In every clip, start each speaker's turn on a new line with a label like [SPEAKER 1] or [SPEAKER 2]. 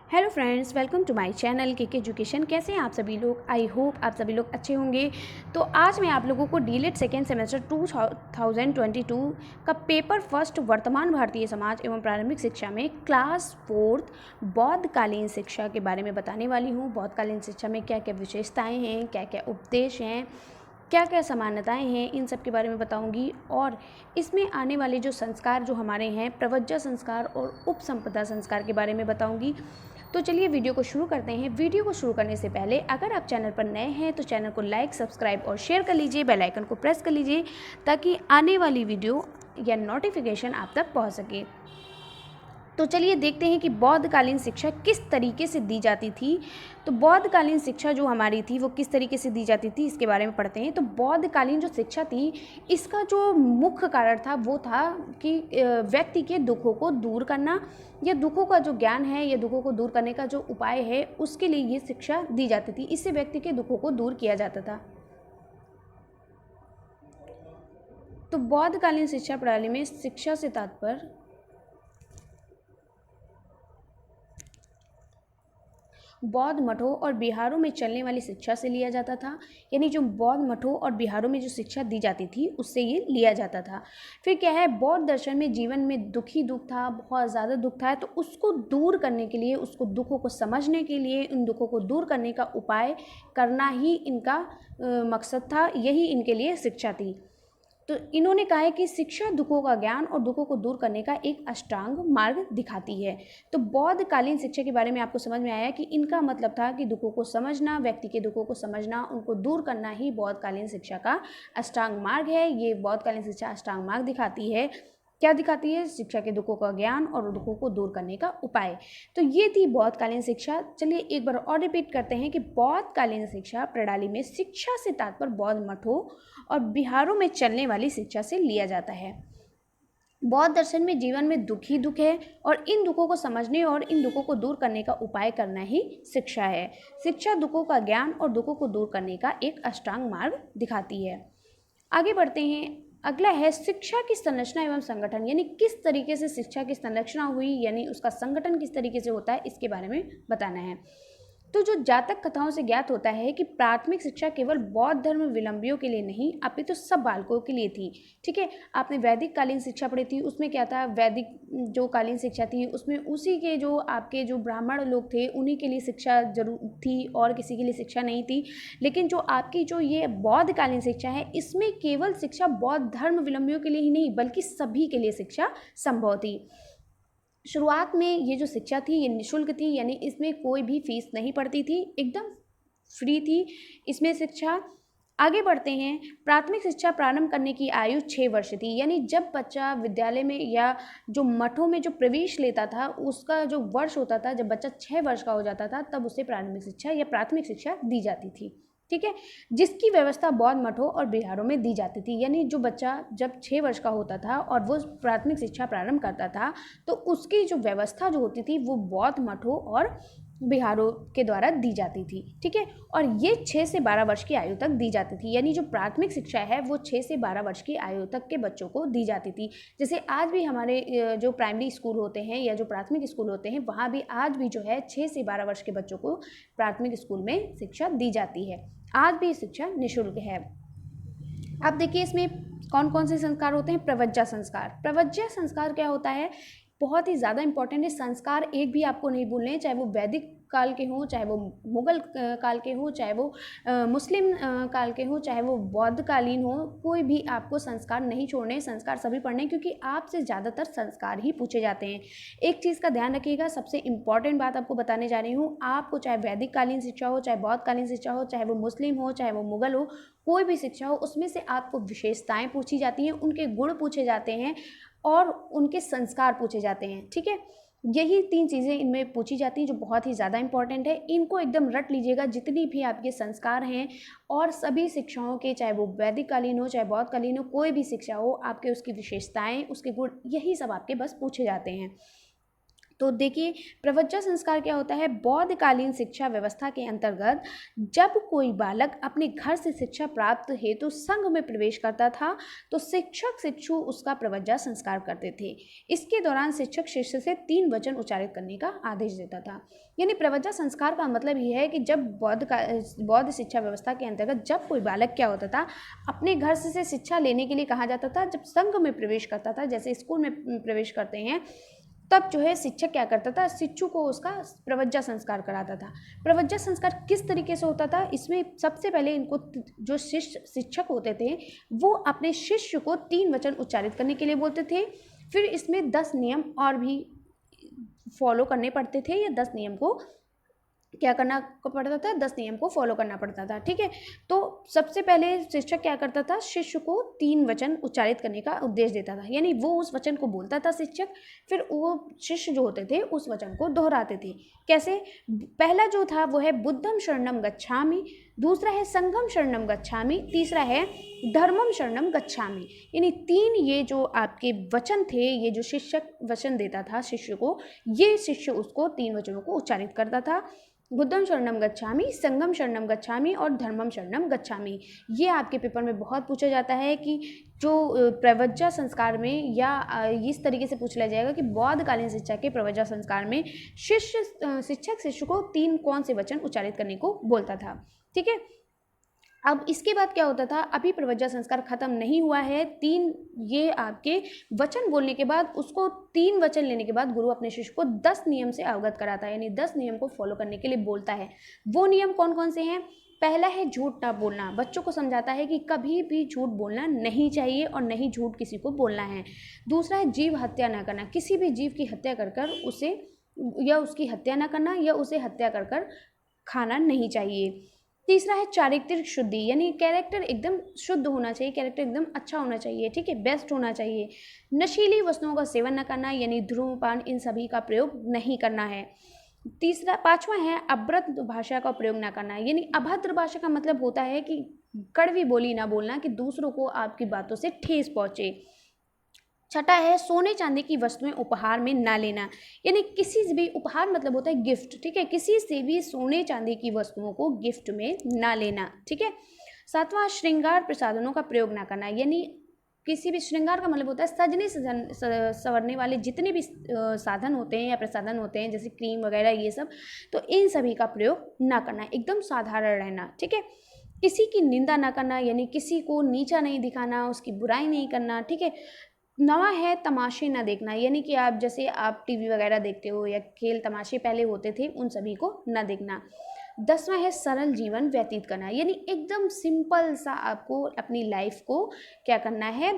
[SPEAKER 1] Hello friends, welcome to my channel K education. कैसे हैं आप सभी लोग? आई होप आप सभी लोग अच्छे होंगे। तो आज मैं आप लोगों को डीलेट सेकेंड सेमेस्टर 2022 का पेपर फर्स्ट वर्तमान भारतीय समाज एवं प्रारंभिक शिक्षा में क्लास 4th बौद्धकालीन शिक्षा के बारे में बताने वाली हूँ। बौद्धकालीन शिक्षा में क्या क्या विशेषताएँ हैं, क्या क्या उपदेश हैं, क्या क्या समानताएं हैं, इन सब के बारे में बताऊंगी। और इसमें आने वाले जो संस्कार जो हमारे हैं, प्रवज्जा संस्कार और उपसंपदा संस्कार के बारे में बताऊंगी। तो चलिए वीडियो को शुरू करते हैं। वीडियो को शुरू करने से पहले अगर आप चैनल पर नए हैं तो चैनल को लाइक, सब्सक्राइब और शेयर कर लीजिए। बेल आइकन को प्रेस कर लीजिए ताकि आने वाली वीडियो या नोटिफिकेशन आप तक पहुंच सके। तो चलिए देखते हैं कि बौद्धकालीन शिक्षा किस तरीके से दी जाती थी। तो बौद्धकालीन शिक्षा जो हमारी थी वो किस तरीके से दी जाती थी, इसके बारे में पढ़ते हैं। तो बौद्धकालीन जो शिक्षा थी, इसका जो मुख्य कारण था वो था कि व्यक्ति के दुखों को दूर करना, या दुखों का जो ज्ञान है या दुखों को दूर करने का जो उपाय है, उसके लिए ये शिक्षा दी जाती थी। इससे व्यक्ति के दुखों को दूर किया जाता था। तो बौद्धकालीन शिक्षा प्रणाली में शिक्षा से तात्पर्य बौद्ध मठों और बिहारों में चलने वाली शिक्षा से लिया जाता था। यानी जो बौद्ध मठों और बिहारों में जो शिक्षा दी जाती थी उससे ये लिया जाता था। फिर क्या है, बौद्ध दर्शन में जीवन में दुख था, बहुत ज़्यादा दुख था, तो उसको दूर करने के लिए, उसको दुखों को समझने के लिए, उन दुखों को दूर करने का उपाय करना ही इनका मकसद था, यही इनके लिए शिक्षा थी। तो इन्होंने कहा है कि शिक्षा दुखों का ज्ञान और दुखों को दूर करने का एक अष्टांग मार्ग दिखाती है। तो बौद्धकालीन शिक्षा के बारे में आपको समझ में आया कि इनका मतलब था कि दुखों को समझना, व्यक्ति के दुखों को समझना, उनको दूर करना ही बौद्धकालीन शिक्षा का अष्टांग मार्ग है। ये बौद्धकालीन शिक्षा अष्टांग मार्ग दिखाती है। क्या दिखाती है? शिक्षा के दुखों का ज्ञान और दुखों को दूर करने का उपाय। तो ये थी बौद्धकालीन शिक्षा। चलिए एक बार और रिपीट करते हैं कि बौद्धकालीन शिक्षा प्रणाली में शिक्षा से तात्पर्य बौद्ध मठों और बिहारों में चलने वाली शिक्षा से लिया जाता है। बौद्ध दर्शन में जीवन में दुख ही दुख है और इन दुखों को समझने और इन दुखों को दूर करने का उपाय करना ही शिक्षा है। शिक्षा दुखों का ज्ञान और दुखों को दूर करने का एक अष्टांग मार्ग दिखाती है। आगे बढ़ते हैं। अगला है शिक्षा की संरचना एवं संगठन, यानी किस तरीके से शिक्षा की संरचना हुई, यानी उसका संगठन किस तरीके से होता है, इसके बारे में बताना है। तो जो जातक कथाओं से ज्ञात होता है कि प्राथमिक शिक्षा केवल बौद्ध धर्म विलंबियों के लिए नहीं, अपितु तो सब बालकों के लिए थी। ठीक है, आपने वैदिक कालीन शिक्षा पढ़ी थी, उसमें क्या था, वैदिक जो कालीन शिक्षा थी उसमें उसी के जो आपके जो ब्राह्मण लोग थे उन्हीं के लिए शिक्षा जरूर थी और किसी के लिए शिक्षा नहीं थी। लेकिन जो आपकी जो ये बौद्ध कालीन शिक्षा है, इसमें केवल शिक्षा बौद्ध धर्म विलंबियों के लिए ही नहीं बल्कि सभी के लिए शिक्षा संभव थी। शुरुआत में ये जो शिक्षा थी ये निःशुल्क थी, यानी इसमें कोई भी फीस नहीं पड़ती थी, एकदम फ्री थी इसमें शिक्षा। आगे बढ़ते हैं। प्राथमिक शिक्षा प्रारंभ करने की आयु 6 वर्ष थी, यानी जब बच्चा विद्यालय में या जो मठों में जो प्रवेश लेता था उसका जो वर्ष होता था, जब बच्चा 6 वर्ष का हो जाता था तब उसे प्रारंभिक शिक्षा या प्राथमिक शिक्षा दी जाती थी। ठीक है, जिसकी व्यवस्था बौद्ध मठों और बिहारों में दी जाती थी। यानी जो बच्चा जब 6 वर्ष का होता था और वो प्राथमिक शिक्षा प्रारंभ करता था तो उसकी जो व्यवस्था जो होती थी वो बौद्ध मठों और बिहारों के द्वारा दी जाती थी। ठीक है, और ये 6 से 12 वर्ष की आयु तक दी जाती थी। यानी जो प्राथमिक शिक्षा है वो 6 से 12 वर्ष की आयु तक के बच्चों को दी जाती थी। जैसे आज भी हमारे जो प्राइमरी स्कूल होते हैं या जो प्राथमिक स्कूल होते हैं, वहाँ भी आज भी जो है 6 से 12 वर्ष के बच्चों को प्राथमिक स्कूल में शिक्षा दी जाती है। आज भी शिक्षा निःशुल्क है। अब देखिए इसमें कौन कौन से संस्कार होते हैं। प्रवज्जा संस्कार। प्रवज्जा संस्कार क्या होता है, बहुत ही ज़्यादा इंपॉर्टेंट है। संस्कार एक भी आपको नहीं भूलने, चाहे वो वैदिक काल के हों, चाहे वो मुगल काल के हों, चाहे वो मुस्लिम काल के हों, चाहे वो बौद्धकालीन हो, कोई भी आपको संस्कार नहीं छोड़ने, संस्कार सभी पढ़ने, क्योंकि आपसे ज़्यादातर संस्कार ही पूछे जाते हैं। एक चीज़ का ध्यान रखिएगा, सबसे इंपॉर्टेंट बात आपको बताने जा रही हूँ। आपको चाहे वैदिक कालीन शिक्षा हो, चाहे बौद्धकालीन शिक्षा हो, चाहे वो मुस्लिम हो, चाहे वो मुगल हो, कोई भी शिक्षा हो, उसमें से आपको विशेषताएँ पूछी जाती हैं, उनके गुण पूछे जाते हैं और उनके संस्कार पूछे जाते हैं। ठीक है, यही 3 चीज़ें इनमें पूछी जाती हैं जो बहुत ही ज़्यादा इंपॉर्टेंट है। इनको एकदम रट लीजिएगा, जितनी भी आपके संस्कार हैं और सभी शिक्षाओं के, चाहे वो वैदिक कालीन हो चाहे बौद्धकालीन हो, कोई भी शिक्षा हो, आपके उसकी विशेषताएं, उसके गुण, यही सब आपके बस पूछे जाते हैं। तो देखिए, प्रवज्जा संस्कार क्या होता है? बौद्धकालीन शिक्षा व्यवस्था के अंतर्गत जब कोई बालक अपने घर से शिक्षा प्राप्त हेतु संघ में प्रवेश करता था तो शिक्षक शिक्षु उसका प्रवज्जा संस्कार करते थे। इसके दौरान शिक्षक शिष्य से 3 वचन उच्चारित करने का आदेश देता था। यानी प्रवज्जा संस्कार का मतलब ये है कि जब बौद्ध शिक्षा व्यवस्था के अंतर्गत जब कोई बालक क्या होता था, अपने घर से शिक्षा लेने के लिए कहा जाता था, जब संघ में प्रवेश करता था, जैसे स्कूल में प्रवेश करते हैं, तब जो है शिक्षक क्या करता था, शिक्षु को उसका प्रवज्जा संस्कार कराता था। प्रवज्जा संस्कार किस तरीके से होता था? इसमें सबसे पहले इनको जो शिष्य शिक्षक होते थे वो अपने शिष्य को 3 वचन उच्चारित करने के लिए बोलते थे। फिर इसमें 10 नियम और भी फॉलो करने पड़ते थे, या 10 नियम को क्या करना पड़ता था? 10 नियम को फॉलो करना पड़ता था। ठीक है, तो सबसे पहले शिक्षक क्या करता था? शिष्य को 3 वचन उच्चारित करने का उपदेश देता था, यानी वो उस वचन को बोलता था शिक्षक, फिर वो शिष्य जो होते थे उस वचन को दोहराते थे। कैसे? पहला जो था वो है बुद्धम शरणम गच्छामि, दूसरा है संघम शरणम गच्छामि, तीसरा है धर्मम शरणम गच्छामि। यानी 3 ये जो आपके वचन थे, ये जो शिक्षक वचन देता था शिष्य को, ये शिष्य उसको 3 वचनों को उच्चारित करता था। बुद्धम शरणम गच्छामि, संघम शरणम गच्छामि और धर्मम शरणम गच्छामि। ये आपके पेपर में बहुत पूछा जाता है कि जो प्रवज्जा संस्कार में, या इस तरीके से पूछ लिया जाएगा कि बौद्धकालीन शिक्षा के प्रवज्जा संस्कार में शिक्षक शिष्य को 3 कौन से वचन उच्चारित करने को बोलता था। ठीक है, अब इसके बाद क्या होता था? अभी प्रवज्जा संस्कार खत्म नहीं हुआ है। 3 ये आपके वचन बोलने के बाद, उसको 3 वचन लेने के बाद गुरु अपने शिष्य को 10 नियम से अवगत कराता है, यानी 10 नियम को फॉलो करने के लिए बोलता है। वो नियम कौन कौन से हैं? पहला है झूठ ना बोलना। बच्चों को समझाता है कि कभी भी झूठ बोलना नहीं चाहिए और नहीं झूठ किसी को बोलना है। दूसरा है जीव हत्या ना करना, किसी भी जीव की हत्या कर उसे, या उसकी हत्या ना करना, या उसे हत्या कर खाना नहीं चाहिए। तीसरा है चारित्रिक शुद्धि, यानी कैरेक्टर एकदम शुद्ध होना चाहिए, कैरेक्टर एकदम अच्छा होना चाहिए। ठीक है, बेस्ट होना चाहिए। नशीली वस्तुओं का सेवन न करना, यानी धूम्रपान, इन सभी का प्रयोग नहीं करना है। पांचवा है अभद्र भाषा का प्रयोग ना करना, यानी अभद्र भाषा का मतलब होता है कि कड़वी बोली ना बोलना, कि दूसरों को आपकी बातों से ठेस पहुंचे। छठा है सोने चांदी की वस्तुएं उपहार में ना लेना, यानी किसी से भी, उपहार मतलब होता है गिफ्ट। ठीक है, किसी से भी सोने चांदी की वस्तुओं को गिफ्ट में ना लेना। ठीक है, सातवां श्रृंगार प्रसाधनों का प्रयोग ना करना, यानी किसी भी, श्रृंगार का मतलब होता है सजने संवरने वाले जितने भी साधन होते हैं या प्रसाधन होते हैं, जैसे क्रीम वगैरह ये सब, तो इन सभी का प्रयोग ना करना, एकदम साधारण रहना। ठीक है, किसी की निंदा ना करना, यानी किसी को नीचा नहीं दिखाना, उसकी बुराई नहीं करना। ठीक है, नवा है तमाशे ना देखना, यानी कि आप जैसे आप टीवी वगैरह देखते हो या खेल तमाशे पहले होते थे, उन सभी को ना देखना। 10वां है सरल जीवन व्यतीत करना, यानी एकदम सिंपल सा आपको अपनी लाइफ को क्या करना है?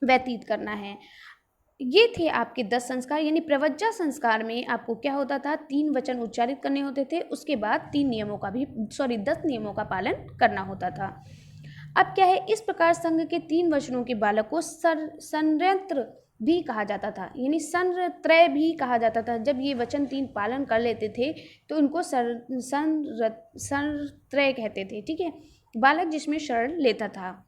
[SPEAKER 1] व्यतीत करना है। ये थे आपके 10 संस्कार, यानी प्रवज्जा संस्कार में आपको क्या होता था? 3 वचन उच्चारित करने होते थे, उसके बाद 10 नियमों का पालन करना होता था। अब क्या है? इस प्रकार संघ के 3 वचनों के बालक को संयंत्र भी कहा जाता था, यानी संत्रय भी कहा जाता था। जब ये वचन 3 पालन कर लेते थे तो इनको संत्रय कहते थे। ठीक है, बालक जिसमें शरण लेता था।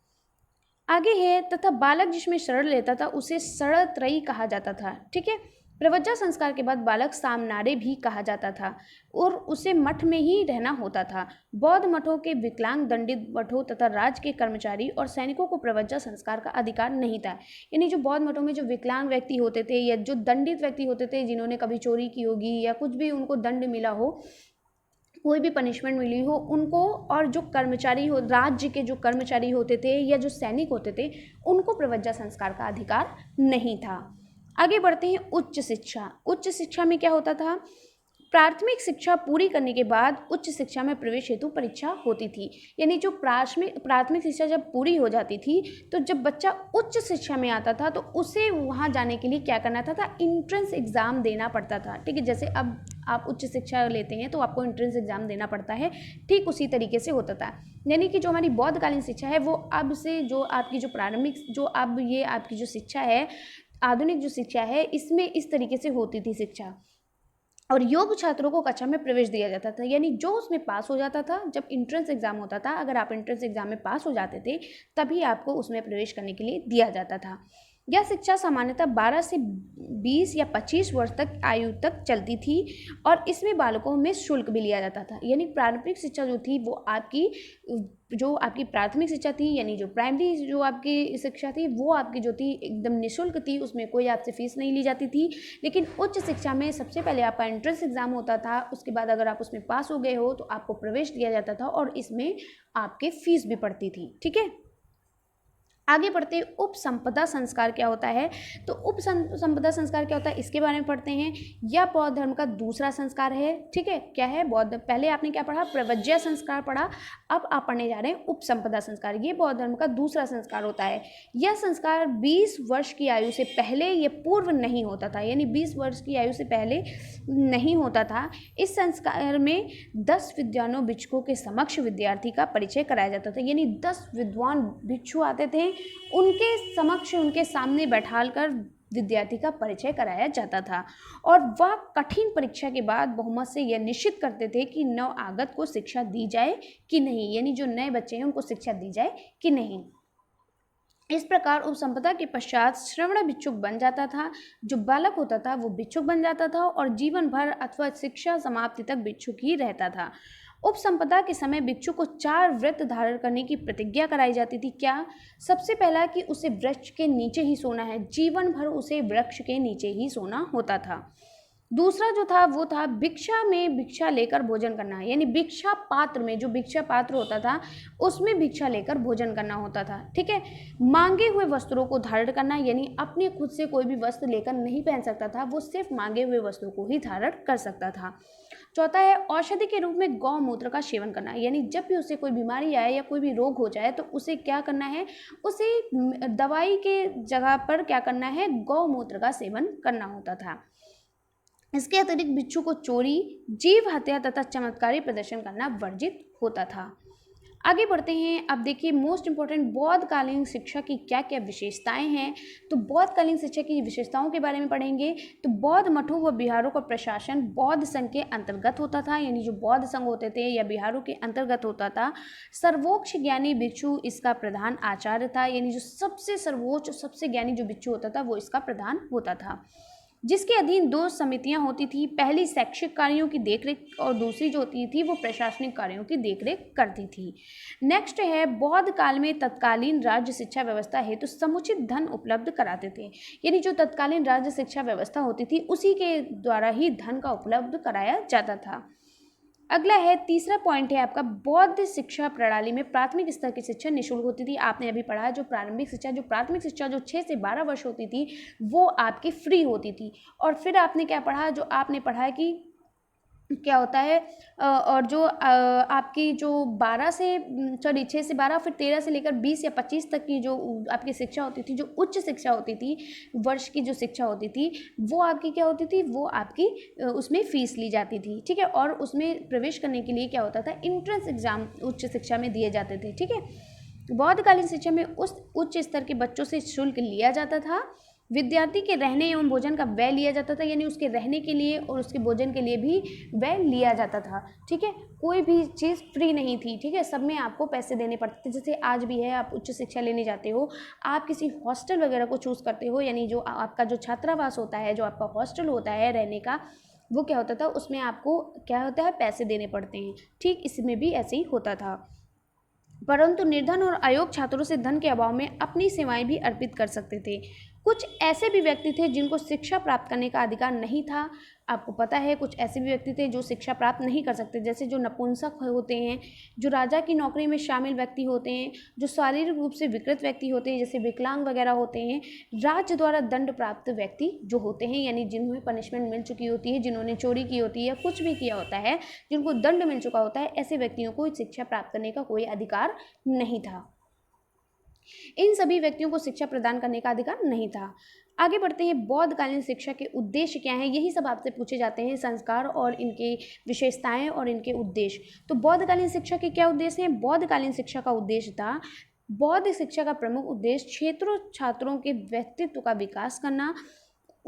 [SPEAKER 1] आगे है तथा बालक जिसमें शरण लेता था उसे शरणत्रयी कहा जाता था। ठीक है, प्रवज्जा संस्कार के बाद बालक सामनारे भी कहा जाता था और उसे मठ में ही रहना होता था। बौद्ध मठों के विकलांग, दंडित मठों तथा राज्य के कर्मचारी और सैनिकों को प्रवज्जा संस्कार का अधिकार नहीं था। यानी जो बौद्ध मठों में जो विकलांग व्यक्ति होते थे या जो दंडित व्यक्ति होते थे, जिन्होंने कभी चोरी की होगी या कुछ भी उनको दंड मिला हो, कोई भी पनिशमेंट मिली हो, उनको, और जो कर्मचारी हो, राज्य के जो कर्मचारी होते थे या जो सैनिक होते थे, उनको प्रवज्जा संस्कार का अधिकार नहीं था। आगे बढ़ते हैं उच्च शिक्षा। उच्च शिक्षा में क्या होता था? प्राथमिक शिक्षा पूरी करने के बाद उच्च शिक्षा में प्रवेश हेतु परीक्षा होती थी। यानी जो प्राथमिक शिक्षा जब पूरी हो जाती थी, तो जब बच्चा उच्च शिक्षा में आता था तो उसे वहाँ जाने के लिए क्या करना था? इंट्रेंस एग्ज़ाम देना पड़ता था। ठीक है, जैसे अब आप उच्च शिक्षा लेते हैं तो आपको एंट्रेंस एग्ज़ाम देना पड़ता है, ठीक उसी तरीके से होता था। यानी कि जो हमारी बौद्धकालीन शिक्षा है वो अब से, जो आपकी जो प्रारंभिक, जो अब ये आपकी जो शिक्षा है, आधुनिक जो शिक्षा है, इसमें इस तरीके से होती थी शिक्षा। और योग्य छात्रों को कक्षा में प्रवेश दिया जाता था, यानी जो उसमें पास हो जाता था, जब इंट्रेंस एग्ज़ाम होता था, अगर आप इंट्रेंस एग्ज़ाम में पास हो जाते थे तभी आपको उसमें प्रवेश करने के लिए दिया जाता था। यह शिक्षा सामान्यतः 12 से 20 या 25 वर्ष तक आयु तक चलती थी और इसमें बालकों में शुल्क भी लिया जाता था। यानी प्रारंभिक शिक्षा जो थी वो आपकी प्राथमिक शिक्षा थी, यानी जो प्राइमरी जो आपकी शिक्षा थी वो आपकी जो थी एकदम निःशुल्क थी, उसमें कोई आपसे फीस नहीं ली जाती थी। लेकिन उच्च शिक्षा में सबसे पहले आपका एंट्रेंस एग्जाम होता था, उसके बाद अगर आप उसमें पास हो गए हो तो आपको प्रवेश दिया जाता था और इसमें आपके फीस भी पड़ती थी। ठीक है, आगे बढ़ते उपसंपदा संस्कार क्या होता है। तो उपसंपदा संस्कार क्या होता है इसके बारे में पढ़ते हैं। यह बौद्ध धर्म का दूसरा संस्कार है। ठीक है, क्या है बौद्ध, पहले आपने क्या पढ़ा, प्रव्रज्य संस्कार पढ़ा, अब आप पढ़ने जा रहे हैं उपसंपदा संस्कार। ये बौद्ध धर्म का दूसरा संस्कार होता है। यह संस्कार 20 वर्ष की आयु से पहले, ये पूर्व नहीं होता था, यानी 20 वर्ष की आयु से पहले नहीं होता था। इस संस्कार में 10 विद्वानों भिक्षुकों के समक्ष विद्यार्थी का परिचय कराया जाता था। यानी 10 विद्वान भिक्षु आते थे, उनके समक्ष, उनके सामने बैठालकर विद्यार्थी का परिचय कराया जाता था और वह कठिन परीक्षा के बाद बहुमत से यह निश्चित करते थे कि नव आगत को शिक्षा दी जाए कि नहीं, यानी जो नए बच्चे हैं उनको शिक्षा दी जाए कि नहीं। इस प्रकार उपसंपदा के पश्चात श्रवण भिक्षुक बन जाता था। जो बालक होता था वो भिक्षुक बन जाता था और जीवन भर अथवा शिक्षा समाप्ति तक भिक्षुक ही रहता था। उपसंपदा के समय भिक्षु को 4 व्रत धारण करने की प्रतिज्ञा कराई जाती थी। क्या? सबसे पहला कि उसे वृक्ष के नीचे ही सोना है, जीवन भर उसे वृक्ष के नीचे ही सोना होता था। दूसरा जो था वो था भिक्षा में भिक्षा लेकर भोजन करना, यानी भिक्षा पात्र में, जो भिक्षा पात्र होता था उसमें भिक्षा लेकर भोजन करना होता था। ठीक है, मांगे हुए वस्त्रों को धारण करना, यानी अपने खुद से कोई भी वस्त्र लेकर नहीं पहन सकता था, वो सिर्फ मांगे हुए वस्त्रों को ही धारण कर सकता था। चौथा है औषधि के रूप में गौमूत्र का सेवन करना, यानी जब भी उसे कोई बीमारी आए या कोई भी रोग हो जाए तो उसे क्या करना है, उसे दवाई के जगह पर क्या करना है, गौमूत्र का सेवन करना होता था। इसके अतिरिक्त भिक्षु को चोरी, जीव हत्या तथा चमत्कारी प्रदर्शन करना वर्जित होता था। आगे बढ़ते हैं। अब देखिए मोस्ट इंपॉर्टेंट बौद्धकालीन शिक्षा की क्या क्या विशेषताएं हैं। तो बौद्धकालीन शिक्षा की विशेषताओं के बारे में पढ़ेंगे। तो बौद्ध मठों व बिहारों का प्रशासन बौद्ध संघ के अंतर्गत होता था, यानी जो बौद्ध संघ होते थे या बिहारों के अंतर्गत होता था। सर्वोच्च ज्ञानी भिक्षु इसका प्रधान आचार्य था, यानी जो सबसे सर्वोच्च, सबसे ज्ञानी जो भिक्षु होता था वो इसका प्रधान होता था, जिसके अधीन 2 समितियां होती थी। पहली शैक्षिक कार्यों की देखरेख और दूसरी जो होती थी वो प्रशासनिक कार्यों की देखरेख करती थी। नेक्स्ट है बौद्ध काल में तत्कालीन राज्य शिक्षा व्यवस्था हेतु समुचित धन उपलब्ध कराते थे, यानी जो तत्कालीन राज्य शिक्षा व्यवस्था होती थी उसी के द्वारा ही धन का उपलब्ध कराया जाता था। अगला है, तीसरा पॉइंट है आपका, बौद्ध शिक्षा प्रणाली में प्राथमिक स्तर की शिक्षा निःशुल्क होती थी। आपने अभी पढ़ा है जो प्रारंभिक शिक्षा, जो प्राथमिक शिक्षा जो 6 से 12 वर्ष होती थी वो आपकी फ्री होती थी। और फिर आपने क्या पढ़ा, जो आपने पढ़ा है कि क्या होता है और जो आपकी जो 6 से 12 फिर 13 से लेकर 20 या 25 तक की जो आपकी शिक्षा होती थी, जो उच्च शिक्षा होती थी, वर्ष की जो शिक्षा होती थी वो आपकी क्या होती थी, वो आपकी उसमें फीस ली जाती थी। ठीक है, और उसमें प्रवेश करने के लिए क्या होता था, एंट्रेंस एग्जाम उच्च शिक्षा में दिए जाते थे। ठीक है, बौद्धकालीन शिक्षा में उस उच्च स्तर के बच्चों से शुल्क लिया जाता था। विद्यार्थी के रहने एवं भोजन का व्यय लिया जाता था, यानी उसके रहने के लिए और उसके भोजन के लिए भी व्यय लिया जाता था। ठीक है, कोई भी चीज़ फ्री नहीं थी। ठीक है, सब में आपको पैसे देने पड़ते थे। जैसे आज भी है, आप उच्च शिक्षा लेने जाते हो, आप किसी हॉस्टल वगैरह को चूज़ करते हो, यानी जो आपका जो छात्रावास होता है, जो आपका हॉस्टल होता है रहने का, वो क्या होता था, उसमें आपको क्या होता है, पैसे देने पड़ते हैं। ठीक, इसमें भी ऐसे ही होता था। परंतु निर्धन और अयोग्य छात्रों से धन के अभाव में अपनी सेवाएं भी अर्पित कर सकते थे। कुछ ऐसे भी व्यक्ति थे जिनको शिक्षा प्राप्त करने का अधिकार नहीं था। आपको पता है कुछ ऐसे भी व्यक्ति थे जो शिक्षा प्राप्त नहीं कर सकते, जैसे जो नपुंसक होते हैं, जो राजा की नौकरी में शामिल व्यक्ति होते हैं, जो शारीरिक रूप से विकृत व्यक्ति होते हैं, जैसे विकलांग वगैरह होते हैं, राज्य द्वारा दंड प्राप्त व्यक्ति जो होते हैं, यानी जिन्हें पनिशमेंट मिल चुकी होती है, जिन्होंने चोरी की होती है या कुछ भी किया होता है, जिनको दंड मिल चुका होता है, ऐसे व्यक्तियों को शिक्षा प्राप्त करने का कोई अधिकार नहीं था। इन सभी व्यक्तियों को शिक्षा प्रदान करने का अधिकार नहीं था। आगे बढ़ते हैं, बौद्धकालीन शिक्षा के उद्देश्य क्या हैं, यही सब आपसे पूछे जाते हैं, संस्कार और इनके विशेषताएं और इनके उद्देश्य। तो बौद्धकालीन शिक्षा के क्या उद्देश्य हैं? बौद्धकालीन शिक्षा का उद्देश्य था, बौद्ध शिक्षा का प्रमुख उद्देश्य छात्रों के व्यक्तित्व का विकास करना,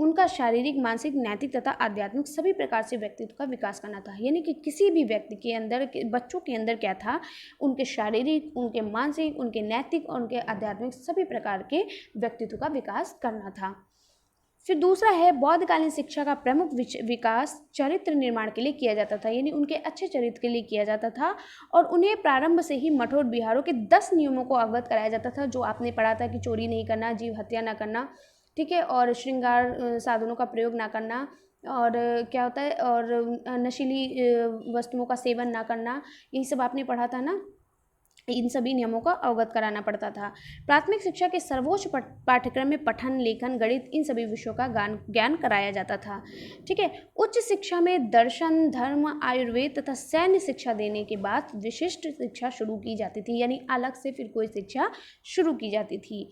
[SPEAKER 1] उनका शारीरिक, मानसिक, नैतिक तथा आध्यात्मिक सभी प्रकार से व्यक्तित्व का विकास करना था। यानी कि किसी भी व्यक्ति के अंदर, बच्चों के अंदर क्या था, उनके शारीरिक, उनके मानसिक, उनके नैतिक और उनके आध्यात्मिक सभी प्रकार के व्यक्तित्व का विकास करना था। फिर दूसरा है, बौद्धकालीन शिक्षा का प्रमुख विकास चरित्र निर्माण के लिए किया जाता था। यानी उनके अच्छे चरित्र के लिए किया जाता था और उन्हें प्रारंभ से ही मठों और विहारों के 10 नियमों को अवगत कराया जाता था, जो आपने पढ़ा था कि चोरी नहीं करना, जीव हत्या ना करना, ठीक है, और श्रृंगार साधनों का प्रयोग ना करना, और क्या होता है, और नशीली वस्तुओं का सेवन ना करना, यही सब आपने पढ़ा था ना। इन सभी नियमों का अवगत कराना पड़ता था। प्राथमिक शिक्षा के सर्वोच्च पाठ्यक्रम में पठन, लेखन, गणित, इन सभी विषयों का ज्ञान कराया जाता था। ठीक है। उच्च शिक्षा में दर्शन, धर्म, आयुर्वेद तथा सैन्य शिक्षा देने के बाद विशिष्ट शिक्षा शुरू की जाती थी। यानी अलग से फिर कोई शिक्षा शुरू की जाती थी।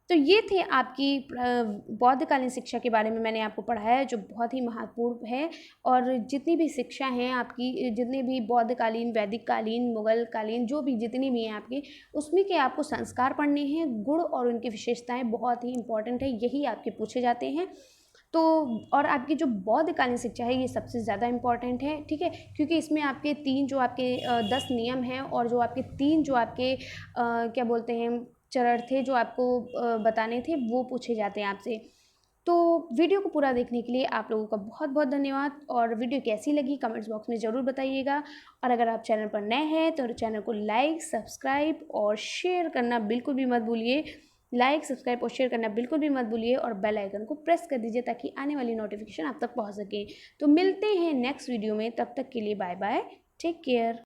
[SPEAKER 1] तो ये थे आपकी बौद्धकालीन शिक्षा के बारे में मैंने आपको पढ़ाया है, जो बहुत ही महत्वपूर्ण है। और जितनी भी शिक्षा हैं आपकी, जितने भी बौद्धकालीन, वैदिक कालीन, मुगल कालीन, जो भी जितनी भी हैं आपकी, उसमें के आपको संस्कार पढ़ने हैं, गुण और उनकी विशेषताएं बहुत ही इंपॉर्टेंट है, यही आपके पूछे जाते हैं। तो और आपकी जो बौद्धकालीन शिक्षा है ये सबसे ज़्यादा इम्पॉर्टेंट है, ठीक है, क्योंकि इसमें आपके 3 जो आपके 10 नियम हैं और जो आपके 3 जो आपके क्या बोलते हैं चरण थे, जो आपको बताने थे, वो पूछे जाते हैं आपसे। तो वीडियो को पूरा देखने के लिए आप लोगों का बहुत बहुत धन्यवाद। और वीडियो कैसी लगी कमेंट्स बॉक्स में ज़रूर बताइएगा। और अगर आप चैनल पर नए हैं तो चैनल को लाइक, सब्सक्राइब और शेयर करना बिल्कुल भी मत भूलिए। लाइक, सब्सक्राइब और शेयर करना बिल्कुल भी मत भूलिए और बेल आइकन को प्रेस कर दीजिए ताकि आने वाली नोटिफिकेशन आप तक पहुंच सके। तो मिलते हैं नेक्स्ट वीडियो में, तब तक के लिए बाय बाय, टेक केयर।